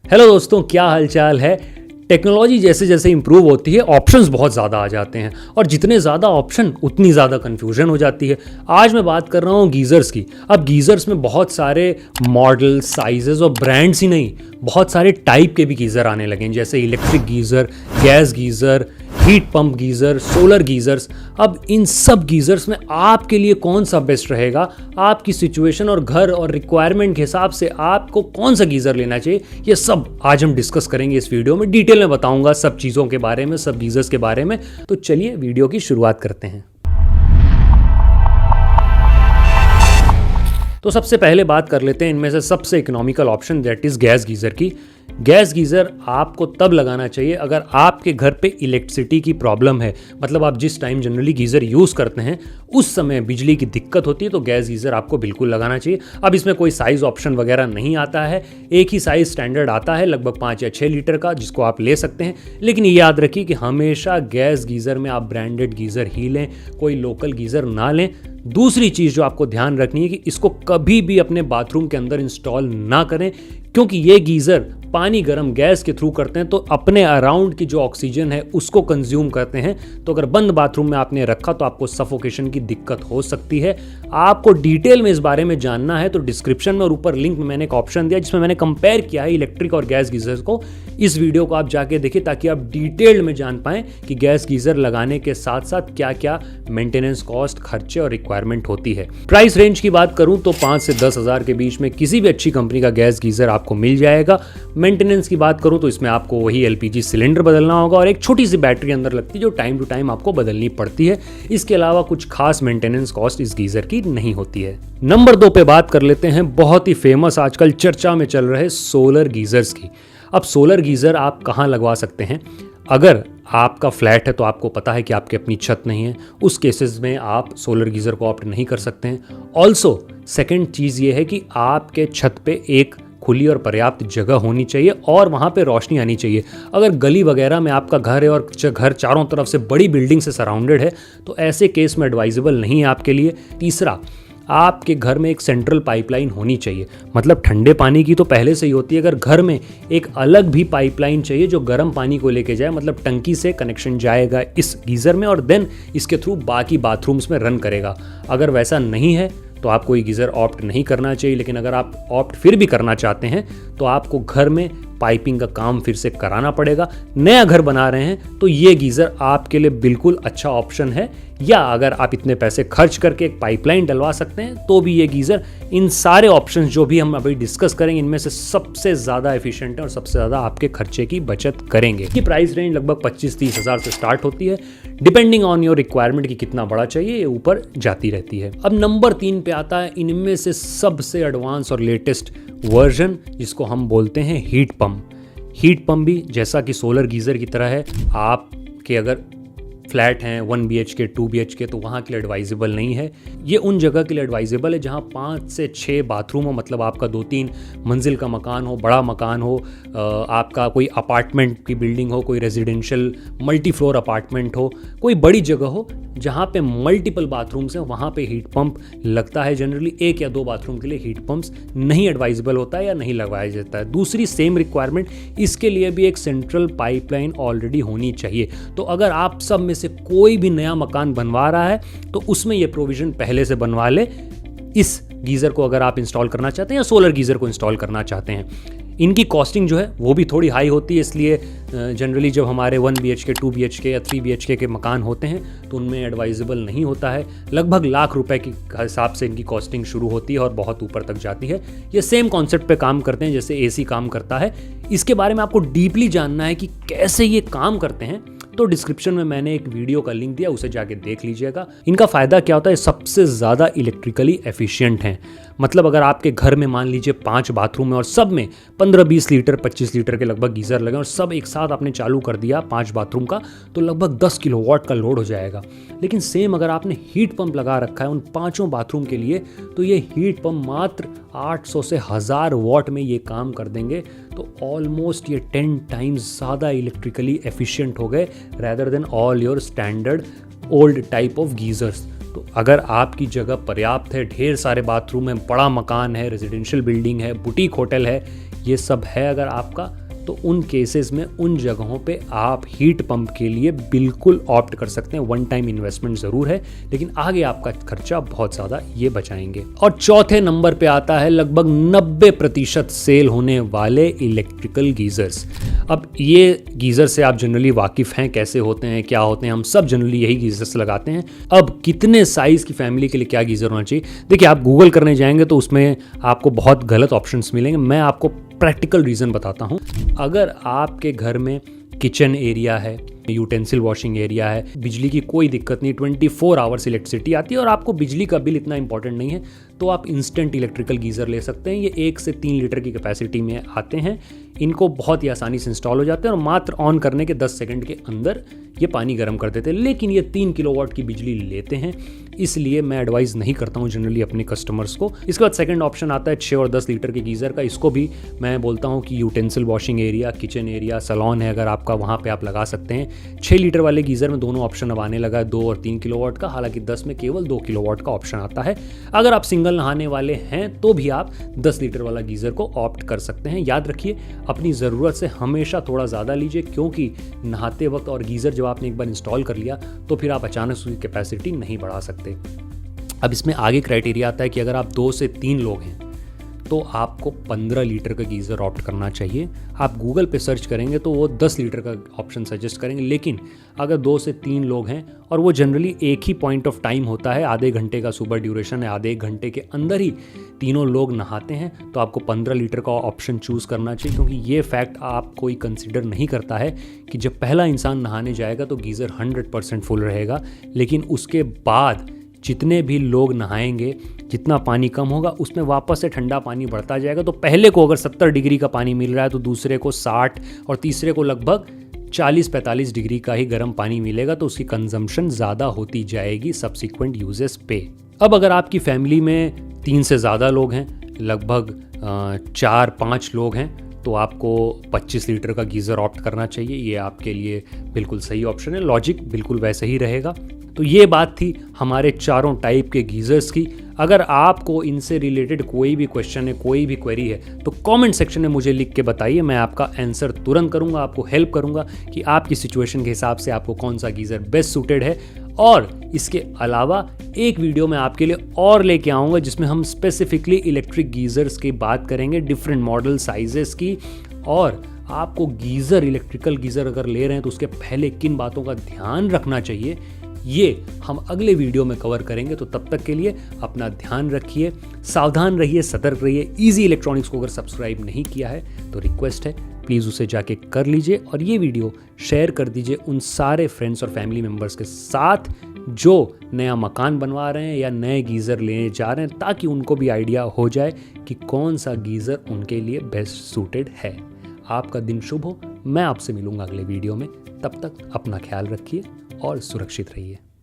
Hello दोस्तों, क्या हालचाल है। टेक्नोलॉजी जैसे जैसे इंप्रूव होती है ऑप्शंस बहुत ज़्यादा आ जाते हैं और जितने ज़्यादा ऑप्शन उतनी ज़्यादा कन्फ्यूजन हो जाती है। आज मैं बात कर रहा हूँ गीज़र्स की। अब गीज़र्स में बहुत सारे मॉडल, साइजेस और ब्रांड्स ही नहीं, बहुत सारे टाइप के भी गीज़र आने लगे हैं, जैसे electric geyser, gas geyser, heat pump geyser, solar geysers. अब इन सब गीज़र्स में आपके लिए कौन सा बेस्ट रहेगा, आपकी सिचुएशन और घर और रिक्वायरमेंट के हिसाब से आपको कौन सा गीज़र लेना चाहिए, ये सब आज हम डिस्कस करेंगे इस वीडियो में। डिटेल में बताऊंगा सब चीज़ों के बारे में, सब गीज़र्स के बारे में। तो चलिए वीडियो की शुरुआत करते हैं। तो सबसे पहले बात कर लेते हैं इनमें से सबसे economical option, that is gas geyser की। गैस गीज़र आपको तब लगाना चाहिए अगर आपके घर पे इलेक्ट्रिसिटी की प्रॉब्लम है, मतलब आप जिस टाइम जनरली गीज़र यूज़ करते हैं उस समय बिजली की दिक्कत होती है, तो गैस गीज़र आपको बिल्कुल लगाना चाहिए। अब इसमें कोई साइज़ ऑप्शन वगैरह नहीं आता है, एक ही साइज़ स्टैंडर्ड आता है लगभग 5 या 6 लीटर का, जिसको आप ले सकते हैं। लेकिन ये याद रखिए कि हमेशा गैस गीज़र में आप ब्रांडेड गीज़र ही लें, कोई लोकल गीज़र ना लें। दूसरी चीज़ जो आपको ध्यान रखनी है कि इसको कभी भी अपने बाथरूम के अंदर इंस्टॉल ना करें, क्योंकि ये गीज़र पानी गर्म गैस के थ्रू करते हैं तो अपने अराउंड की जो ऑक्सीजन है उसको कंज्यूम करते हैं। तो अगर बंद बाथरूम में आपने रखा तो आपको सफोकेशन की दिक्कत हो सकती है। आपको डिटेल में इस बारे में जानना है तो डिस्क्रिप्शन में और ऊपर लिंक में मैंने एक ऑप्शन दिया जिसमें मैंने कंपेयर किया है इलेक्ट्रिक और गैस गीज़र को। इस वीडियो को आप जाके देखिए ताकि आप डिटेल में जान पाएं कि गैस गीज़र लगाने के साथ साथ क्या क्या मेंटेनेंस कॉस्ट, खर्चे और रिक्वायरमेंट होती है। प्राइस रेंज की बात करूं तो 5 से 10 हज़ार के बीच में किसी भी अच्छी कंपनी का गैस गीज़र आपको मिल जाएगा। मेंटेनेंस की बात करूं तो इसमें आपको वही एलपीजी सिलेंडर बदलना होगा और एक छोटी सी बैटरी अंदर लगती है जो टाइम टू टाइम आपको बदलनी पड़ती है। इसके अलावा कुछ खास मेंटेनेंस कॉस्ट इस गीज़र की नहीं होती है। नंबर 2 पे बात कर लेते हैं बहुत ही फेमस, आजकल चर्चा में चल रहे सोलर गीज़र्स की। अब सोलर गीज़र आप कहाँ लगवा सकते हैं? अगर आपका फ्लैट है तो आपको पता है कि आपकी अपनी छत नहीं है, उस केसेस में आप सोलर गीज़र को ऑप्ट नहीं कर सकते हैं। ऑल्सो सेकेंड चीज़ ये है कि आपके छत पे एक खुली और पर्याप्त जगह होनी चाहिए और वहाँ पे रोशनी आनी चाहिए। अगर गली वगैरह में आपका घर है और घर चारों तरफ से बड़ी बिल्डिंग से सराउंडेड है तो ऐसे केस में एडवाइजेबल नहीं है आपके लिए। तीसरा, आपके घर में एक सेंट्रल पाइपलाइन होनी चाहिए, मतलब ठंडे पानी की तो पहले से ही होती है, अगर घर में एक अलग भी पाइपलाइन चाहिए जो गर्म पानी को लेके जाए, मतलब टंकी से कनेक्शन जाएगा इस गीज़र में और देन इसके थ्रू बाकी बाथरूम्स में रन करेगा। अगर वैसा नहीं है तो आपको ये गीज़र ऑप्ट नहीं करना चाहिए। लेकिन अगर आप ऑप्ट फिर भी करना चाहते हैं तो आपको घर में पाइपिंग का काम फिर से कराना पड़ेगा। नया घर बना रहे हैं तो ये गीज़र आपके लिए बिल्कुल अच्छा ऑप्शन है, या अगर आप इतने पैसे खर्च करके एक पाइपलाइन डलवा सकते हैं तो भी ये गीज़र इन सारे ऑप्शंस जो भी हम अभी डिस्कस करेंगे इनमें से सबसे ज़्यादा एफिशिएंट है और सबसे ज़्यादा आपके खर्चे की बचत करेंगे। की प्राइस रेंज लगभग 25-30 हज़ार से स्टार्ट होती है, डिपेंडिंग ऑन योर रिक्वायरमेंट की कितना बड़ा चाहिए, ये ऊपर जाती रहती है। अब नंबर 3 पे आता है इनमें से सबसे एडवांस और लेटेस्ट वर्जन, जिसको हम बोलते हैं हीट पंप। हीट पंप भी जैसा कि सोलर गीज़र की तरह है। आपके अगर फ्लैट हैं 1 BHK 2 BHK तो वहाँ के लिए एडवाइजेबल नहीं है। ये उन जगह के लिए एडवाइजेबल है जहाँ 5 से 6 बाथरूम हो, मतलब आपका 2-3 मंजिल का मकान हो, बड़ा मकान हो, आपका कोई अपार्टमेंट की बिल्डिंग हो, कोई रेजिडेंशियल मल्टी फ्लोर अपार्टमेंट हो, कोई बड़ी जगह हो जहाँ पे मल्टीपल बाथरूम्स हैं, वहाँ पे हीट पंप लगता है। जनरली 1 या 2 बाथरूम के लिए हीट पंप्स नहीं एडवाइजेबल होता है या नहीं लगवाया जाता है। दूसरी सेम रिक्वायरमेंट, इसके लिए भी एक सेंट्रल पाइपलाइन ऑलरेडी होनी चाहिए। तो अगर आप सब में से कोई भी नया मकान बनवा रहा है तो उसमें ये प्रोविजन पहले से बनवा ले, इस गीज़र को अगर आप इंस्टॉल करना चाहते हैं या सोलर गीज़र को इंस्टॉल करना चाहते हैं। इनकी कॉस्टिंग जो है वो भी थोड़ी हाई होती है, इसलिए जनरली जब हमारे 1 BHK 2 BHK या 3 BHK के मकान होते हैं तो उनमें एडवाइजेबल नहीं होता है। लगभग लाख रुपए के हिसाब से इनकी कॉस्टिंग शुरू होती है और बहुत ऊपर तक जाती है। ये सेम कॉन्सेप्ट पे काम करते हैं जैसे AC काम करता है। इसके बारे में आपको डीपली जानना है कि कैसे ये काम करते हैं तो डिस्क्रिप्शन में मैंने एक वीडियो का लिंक दिया, उसे जाके देख लीजिएगा। इनका फ़ायदा क्या होता है, सबसे ज़्यादा इलेक्ट्रिकली एफिशिएंट हैं। मतलब अगर आपके घर में मान लीजिए 5 बाथरूम है और सब में 15-20 लीटर 25 लीटर के लगभग गीज़र लगे और सब एक साथ आपने चालू कर दिया 5 बाथरूम का, तो लगभग 10 किलोवाट का लोड हो जाएगा। लेकिन सेम अगर आपने हीट पंप लगा रखा है उन 5 बाथरूम के लिए तो ये हीट पंप मात्र 800 से 1000 वाट में ये काम कर देंगे। तो ऑलमोस्ट ये 10 टाइम्स ज़्यादा इलेक्ट्रिकली एफिशिएंट हो गए rather than all your standard old type of geysers। तो अगर आपकी जगह पर्याप्त है, ढेर सारे बाथरूम है, बड़ा मकान है, रेजिडेंशियल बिल्डिंग है, बुटीक होटल है, ये सब है अगर आपका, तो उन केसेस में उन जगहों पे आप हीट पंप के लिए बिल्कुल ऑप्ट कर सकते हैं। वन टाइम इन्वेस्टमेंट ज़रूर है, लेकिन आगे आपका खर्चा बहुत ज़्यादा ये बचाएंगे। और चौथे नंबर पे आता है लगभग 90% सेल होने वाले इलेक्ट्रिकल गीज़र्स। अब ये गीज़र से आप जनरली वाकिफ़ हैं, कैसे होते हैं, क्या होते हैं, हम सब जनरली यही गीज़र्स लगाते हैं। अब कितने साइज़ की फैमिली के लिए क्या गीज़र होना चाहिए, देखिए आप गूगल करने जाएंगे तो उसमें आपको बहुत गलत ऑप्शंस मिलेंगे। मैं आपको प्रैक्टिकल रीज़न बताता हूँ। अगर आपके घर में किचन एरिया है, यूटेंसिल वॉशिंग एरिया है, बिजली की कोई दिक्कत नहीं, 24 आवर्स इलेक्ट्रिसिटी आती है और आपको बिजली का बिल इतना इंपॉर्टेंट नहीं है, तो आप इंस्टेंट इलेक्ट्रिकल गीज़र ले सकते हैं। ये 1 से 3 लीटर की कैपेसिटी में आते हैं। इनको बहुत ही आसानी से इंस्टॉल हो जाते हैं और मात्र ऑन करने के 10 सेकंड के अंदर ये पानी गर्म कर देते हैं। लेकिन ये 3 किलोवाट की बिजली लेते हैं, इसलिए मैं एडवाइस नहीं करता हूँ जनरली अपने कस्टमर्स को। इसके बाद सेकंड ऑप्शन आता है 6 और 10 लीटर के गीज़र का। इसको भी मैं बोलता हूँ कि utensil washing area, kitchen area, salon है अगर आपका, वहाँ पे आप लगा सकते हैं। 6 लीटर वाले गीज़र में दोनों ऑप्शन अब आने लगा है, 2 और 3 किलोवाट का। हालांकि 10 में केवल 2 किलोवाट का ऑप्शन आता है। अगर आप सिंगल नहाने वाले हैं तो भी आप 10 लीटर वाला गीज़र को ऑप्ट कर सकते हैं। याद रखिए अपनी ज़रूरत से हमेशा थोड़ा ज़्यादा लीजिए, क्योंकि नहाते वक्त और गीज़र जब आपने एक बार इंस्टॉल कर लिया तो फिर आप अचानक उसकी कैपेसिटी नहीं बढ़ा सकते। अब इसमें आगे क्राइटेरिया आता है कि अगर आप 2 से 3 लोग हैं तो आपको 15 लीटर का गीज़र ऑप्ट करना चाहिए। आप गूगल पे सर्च करेंगे तो वो 10 लीटर का ऑप्शन सजेस्ट करेंगे, लेकिन अगर 2 से 3 लोग हैं और वो जनरली एक ही पॉइंट ऑफ टाइम होता है, आधे घंटे का सुबह ड्यूरेशन है, आधे 1 घंटे के अंदर ही तीनों लोग नहाते हैं, तो आपको 15 लीटर का ऑप्शन चूज़ करना चाहिए। क्योंकि ये फैक्ट आप कोई कंसिडर नहीं करता है कि जब पहला इंसान नहाने जाएगा तो गीज़र 100% फुल रहेगा, लेकिन उसके बाद जितने भी लोग नहाएंगे, जितना पानी कम होगा उसमें वापस से ठंडा पानी बढ़ता जाएगा। तो पहले को अगर 70 डिग्री का पानी मिल रहा है तो दूसरे को 60 और तीसरे को लगभग 40-45 डिग्री का ही गर्म पानी मिलेगा, तो उसकी कंजम्पशन ज़्यादा होती जाएगी सब्सिक्वेंट यूजेस पे। अब अगर आपकी फैमिली में 3 से ज़्यादा लोग हैं, लगभग 4-5 लोग हैं, तो आपको 25 लीटर का गीज़र ऑप्ट करना चाहिए। ये आपके लिए बिल्कुल सही ऑप्शन है, लॉजिक बिल्कुल वैसे ही रहेगा। तो ये बात थी हमारे चारों टाइप के गीज़र्स की। अगर आपको इनसे रिलेटेड कोई भी क्वेश्चन है, कोई भी क्वेरी है, तो कमेंट सेक्शन में मुझे लिख के बताइए। मैं आपका आंसर तुरंत करूंगा, आपको हेल्प करूंगा कि आपकी सिचुएशन के हिसाब से आपको कौन सा गीज़र बेस्ट सूटेड है। और इसके अलावा एक वीडियो मैं आपके लिए और लेके आऊँगा जिसमें हम स्पेसिफिकली इलेक्ट्रिक गीज़र्स की बात करेंगे, डिफरेंट मॉडल साइजेस की, और आपको गीज़र, इलेक्ट्रिकल गीज़र अगर ले रहे हैं तो उसके पहले किन बातों का ध्यान रखना चाहिए, ये हम अगले वीडियो में कवर करेंगे। तो तब तक के लिए अपना ध्यान रखिए, सावधान रहिए, सतर्क रहिए। इजी इलेक्ट्रॉनिक्स को अगर सब्सक्राइब नहीं किया है तो रिक्वेस्ट है प्लीज़ उसे जाके कर लीजिए, और ये वीडियो शेयर कर दीजिए उन सारे फ्रेंड्स और फैमिली मेम्बर्स के साथ जो नया मकान बनवा रहे हैं या नए गीज़र लेने जा रहे हैं, ताकि उनको भी आइडिया हो जाए कि कौन सा गीज़र उनके लिए बेस्ट सूटेड है। आपका दिन शुभ हो। मैं आपसे मिलूंगा अगले वीडियो में। तब तक अपना ख्याल रखिए और सुरक्षित रहिए।